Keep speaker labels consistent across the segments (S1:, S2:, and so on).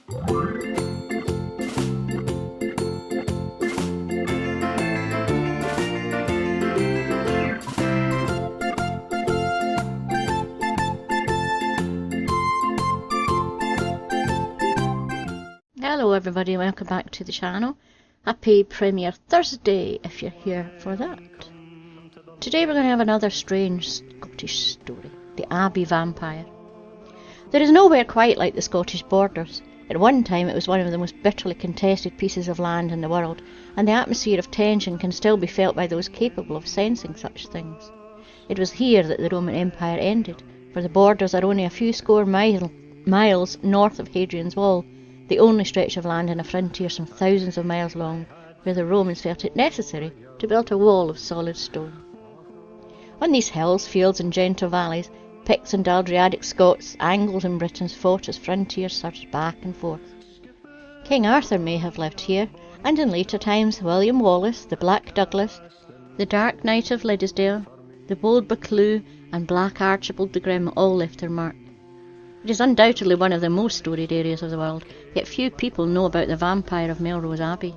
S1: Hello everybody, welcome back to the channel. Happy Premiere Thursday if you're here for that. Today we're going to have another strange Scottish story, the Abbey Vampire. There is nowhere quite like the Scottish borders. At one time it was one of the most bitterly contested pieces of land in the world, and the atmosphere of tension can still be felt by those capable of sensing such things. It was here that the Roman Empire ended, for the borders are only a few score miles north of Hadrian's Wall, the only stretch of land in a frontier some thousands of miles long, where the Romans felt it necessary to build a wall of solid stone. On these hills, fields and gentle valleys, Picts and Adriatic Scots, Angles and Britons fought as frontiers surged back and forth. King Arthur may have lived here, and in later times William Wallace, the Black Douglas, the Dark Knight of Liddesdale, the Bold Buccleuch and Black Archibald the Grim all left their mark. It is undoubtedly one of the most storied areas of the world, yet few people know about the vampire of Melrose Abbey.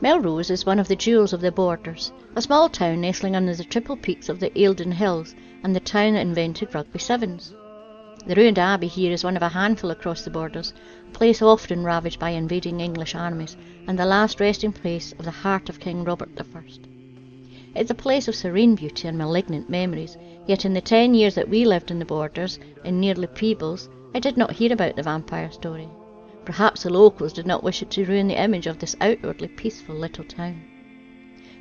S1: Melrose is one of the jewels of the borders, a small town nestling under the triple peaks of the Eildon Hills and the town that invented rugby sevens. The ruined abbey here is one of a handful across the borders, a place often ravaged by invading English armies, and the last resting place of the heart of King Robert I. It is a place of serene beauty and malignant memories, yet in the 10 years that we lived in the borders, in nearly Peebles, I did not hear about the vampire story. Perhaps the locals did not wish it to ruin the image of this outwardly peaceful little town.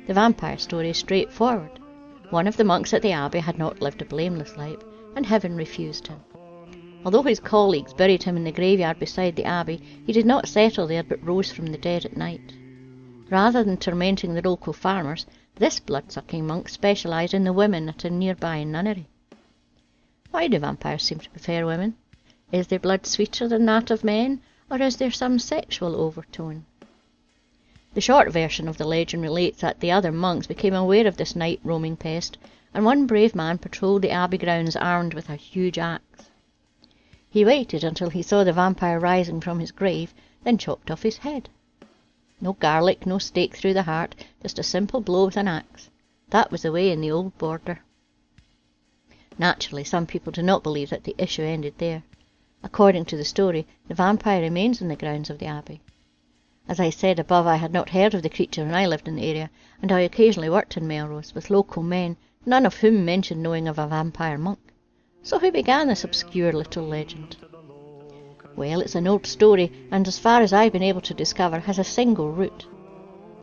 S1: The vampire story is straightforward. One of the monks at the abbey had not lived a blameless life, and heaven refused him. Although his colleagues buried him in the graveyard beside the abbey, he did not settle there but rose from the dead at night. Rather than tormenting the local farmers, this blood-sucking monk specialised in the women at a nearby nunnery. Why do vampires seem to prefer women? Is their blood sweeter than that of men, or is there some sexual overtone? The short version of the legend relates that the other monks became aware of this night-roaming pest, and one brave man patrolled the abbey grounds armed with a huge axe. He waited until he saw the vampire rising from his grave, then chopped off his head. No garlic, no stake through the heart, just a simple blow with an axe. That was the way in the old border. Naturally, some people do not believe that the issue ended there. According to the story, the vampire remains in the grounds of the abbey. As I said above, I had not heard of the creature when I lived in the area, and I occasionally worked in Melrose with local men, none of whom mentioned knowing of a vampire monk. So who began this obscure little legend? Well, it's an old story, and as far as I've been able to discover, has a single root.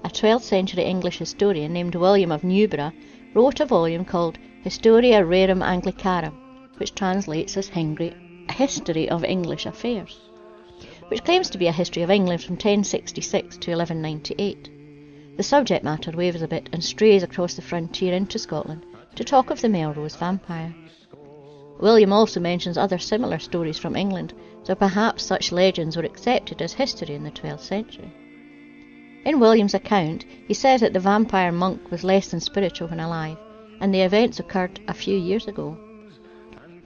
S1: A 12th century English historian named William of Newburgh wrote a volume called Historia Rerum Anglicarum, which translates as History of English Affairs, which claims to be a history of England from 1066 to 1198. The subject matter wavers a bit and strays across the frontier into Scotland to talk of the Melrose vampire. William also mentions other similar stories from England, so perhaps such legends were accepted as history in the 12th century. In William's account, he says that the vampire monk was less than spiritual when alive, and the events occurred a few years ago.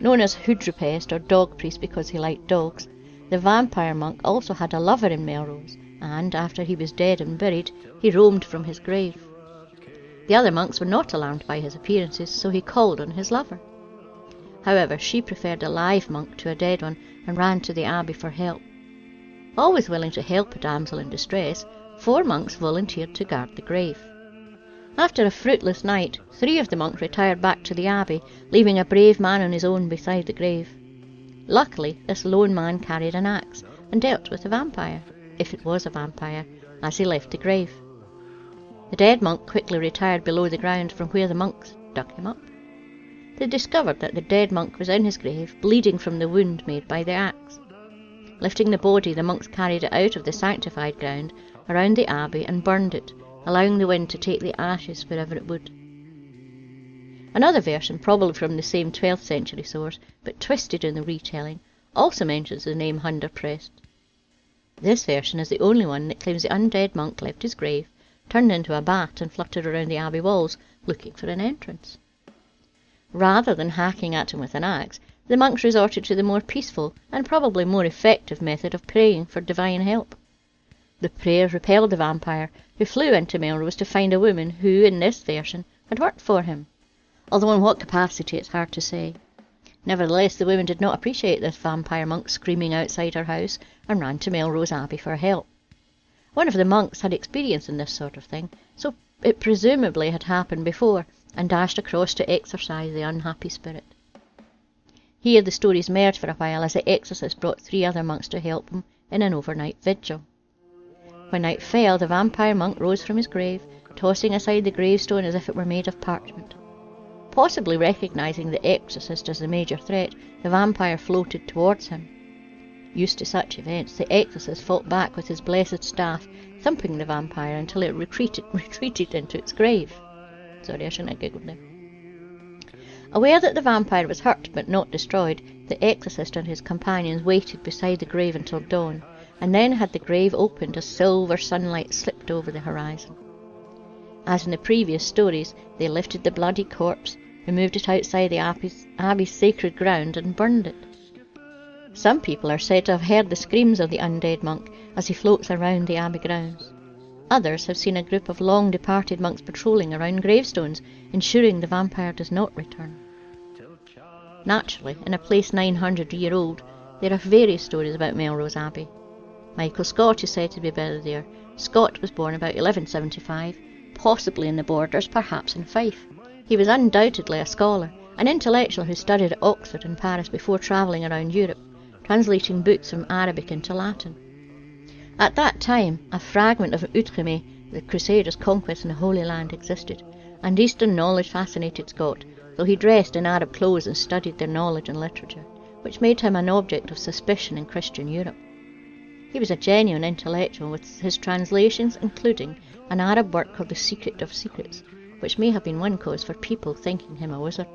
S1: Known as Hoodrupest or Dog Priest because he liked dogs, the vampire monk also had a lover in Melrose, and after he was dead and buried, he roamed from his grave. The other monks were not alarmed by his appearances, so he called on his lover. However, she preferred a live monk to a dead one and ran to the abbey for help. Always willing to help a damsel in distress, 4 monks volunteered to guard the grave. After a fruitless night, 3 of the monks retired back to the abbey, leaving a brave man on his own beside the grave. Luckily, this lone man carried an axe and dealt with the vampire, if it was a vampire, as he left the grave. The dead monk quickly retired below the ground from where the monks dug him up. They discovered that the dead monk was in his grave, bleeding from the wound made by the axe. Lifting the body, the monks carried it out of the sanctified ground around the abbey and burned it, allowing the wind to take the ashes wherever it would. Another version, probably from the same 12th century source, but twisted in the retelling, also mentions the name Hunderprest. This version is the only one that claims the undead monk left his grave, turned into a bat and fluttered around the abbey walls, looking for an entrance. Rather than hacking at him with an axe, the monks resorted to the more peaceful and probably more effective method of praying for divine help. The prayer repelled the vampire, who flew into Melrose to find a woman who, in this version, had worked for him, although in what capacity it's hard to say. Nevertheless, the woman did not appreciate this vampire monk screaming outside her house and ran to Melrose Abbey for help. One of the monks had experience in this sort of thing, so it presumably had happened before, and dashed across to exorcise the unhappy spirit. Here the stories merged for a while as the exorcist brought 3 other monks to help him in an overnight vigil. When night fell, the vampire monk rose from his grave, tossing aside the gravestone as if it were made of parchment. Possibly recognising the exorcist as the major threat, the vampire floated towards him. Used to such events, the exorcist fought back with his blessed staff, thumping the vampire until it retreated into its grave. Sorry, I shouldn't have giggled there. Aware that the vampire was hurt but not destroyed, the exorcist and his companions waited beside the grave until dawn, and then had the grave opened as silver sunlight slipped over the horizon. As in the previous stories, they lifted the bloody corpse, removed it outside the abbey's sacred ground, and burned it. Some people are said to have heard the screams of the undead monk as he floats around the abbey grounds. Others have seen a group of long-departed monks patrolling around gravestones, ensuring the vampire does not return. Naturally, in a place 900-year-old, there are various stories about Melrose Abbey. Michael Scott is said to be buried there. Scott was born about 1175, possibly in the Borders, perhaps in Fife. He was undoubtedly a scholar, an intellectual who studied at Oxford and Paris before travelling around Europe, translating books from Arabic into Latin. At that time, a fragment of Outremer, the Crusaders' conquest in the Holy Land, existed, and Eastern knowledge fascinated Scott, though he dressed in Arab clothes and studied their knowledge and literature, which made him an object of suspicion in Christian Europe. He was a genuine intellectual, with his translations including an Arab work called The Secret of Secrets, which may have been one cause for people thinking him a wizard.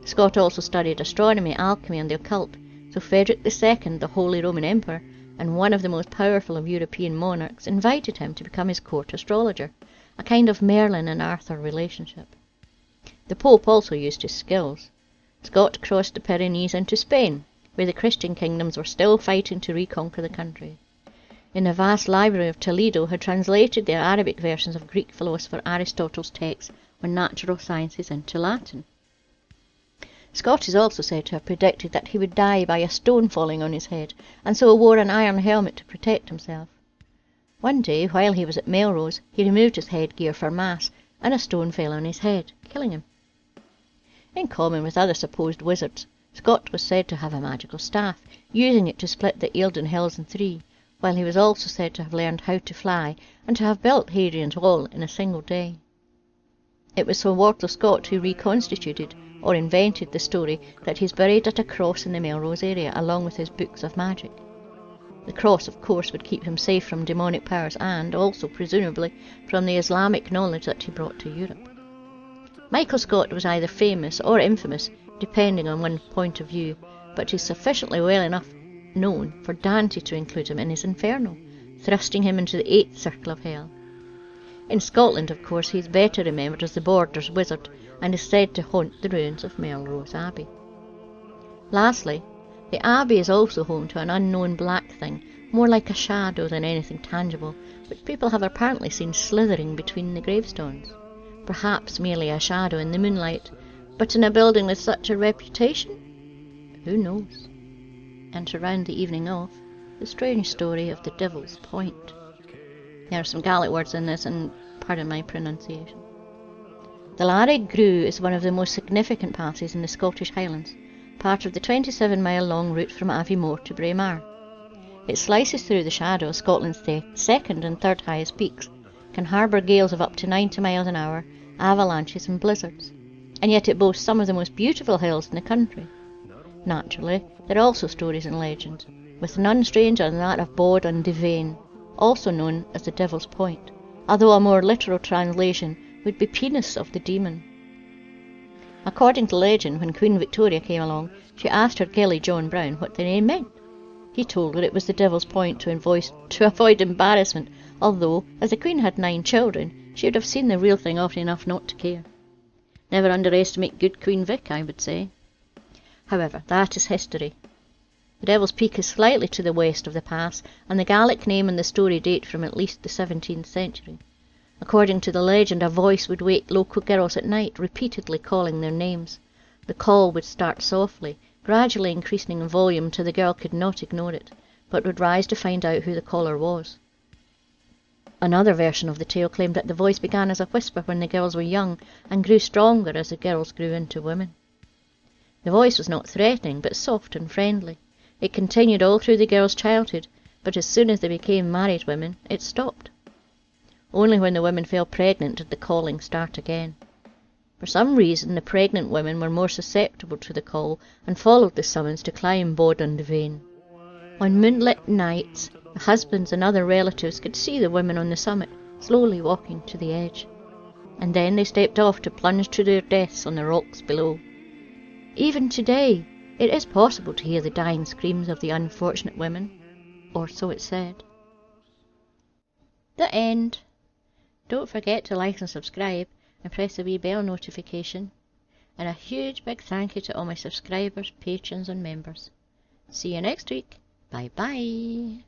S1: Scott also studied astronomy, alchemy, and the occult, so Frederick II, the Holy Roman Emperor, and one of the most powerful of European monarchs, invited him to become his court astrologer, a kind of Merlin and Arthur relationship. The Pope also used his skills. Scott crossed the Pyrenees into Spain, where the Christian kingdoms were still fighting to reconquer the country. In the vast library of Toledo had translated the Arabic versions of Greek philosopher Aristotle's texts on natural sciences into Latin. Scott is also said to have predicted that he would die by a stone falling on his head, and so wore an iron helmet to protect himself. One day, while he was at Melrose, he removed his headgear for Mass, and a stone fell on his head, killing him. In common with other supposed wizards, Scott was said to have a magical staff, using it to split the Eildon Hills in 3, while he was also said to have learned how to fly, and to have built Hadrian's Wall in a single day. It was Sir Walter Scott who reconstituted or invented the story that he's buried at a cross in the Melrose area along with his books of magic. The cross, of course, would keep him safe from demonic powers and also, presumably, from the Islamic knowledge that he brought to Europe. Michael Scott was either famous or infamous, depending on one point of view, but is sufficiently well enough known for Dante to include him in his Inferno, thrusting him into the 8th circle of hell. In Scotland, of course, he is better remembered as the Borders wizard, and is said to haunt the ruins of Melrose Abbey. Lastly, the Abbey is also home to an unknown black thing, more like a shadow than anything tangible, which people have apparently seen slithering between the gravestones. Perhaps merely a shadow in the moonlight, but in a building with such a reputation? Who knows? And to round the evening off, the strange story of the Devil's Point. There are some Gaelic words in this, and pardon my pronunciation. The Larrig Grue is one of the most significant passes in the Scottish Highlands, part of the 27-mile-long route from Aviemore to Braemar. It slices through the shadow of Scotland's second and third highest peaks, can harbour gales of up to 90 miles an hour, avalanches and blizzards, and yet it boasts some of the most beautiful hills in the country. Naturally, there are also stories and legends, with none stranger than that of Bod and Devane, also known as the Devil's Point, although a more literal translation would be Penis of the Demon. According to legend, when Queen Victoria came along, she asked her gillie John Brown what the name meant. He told her it was the Devil's Point to avoid embarrassment, although, as the Queen had 9 children, she would have seen the real thing often enough not to care. Never underestimate good Queen Vic, I would say. However, that is history. The Devil's Peak is slightly to the west of the pass, and the Gaelic name and the story date from at least the 17th century. According to the legend, a voice would wake local girls at night, repeatedly calling their names. The call would start softly, gradually increasing in volume till the girl could not ignore it, but would rise to find out who the caller was. Another version of the tale claimed that the voice began as a whisper when the girls were young, and grew stronger as the girls grew into women. The voice was not threatening, but soft and friendly. It continued all through the girls' childhood, but as soon as they became married women, it stopped. Only when the women fell pregnant did the calling start again. For some reason, the pregnant women were more susceptible to the call and followed the summons to climb Bod on the Vein. On moonlit nights, the husbands and other relatives could see the women on the summit, slowly walking to the edge. And then they stepped off to plunge to their deaths on the rocks below. Even today, it is possible to hear the dying screams of the unfortunate women, or so it's said. The end. Don't forget to like and subscribe, and press the wee bell notification. And a huge big thank you to all my subscribers, patrons and members. See you next week. Bye bye.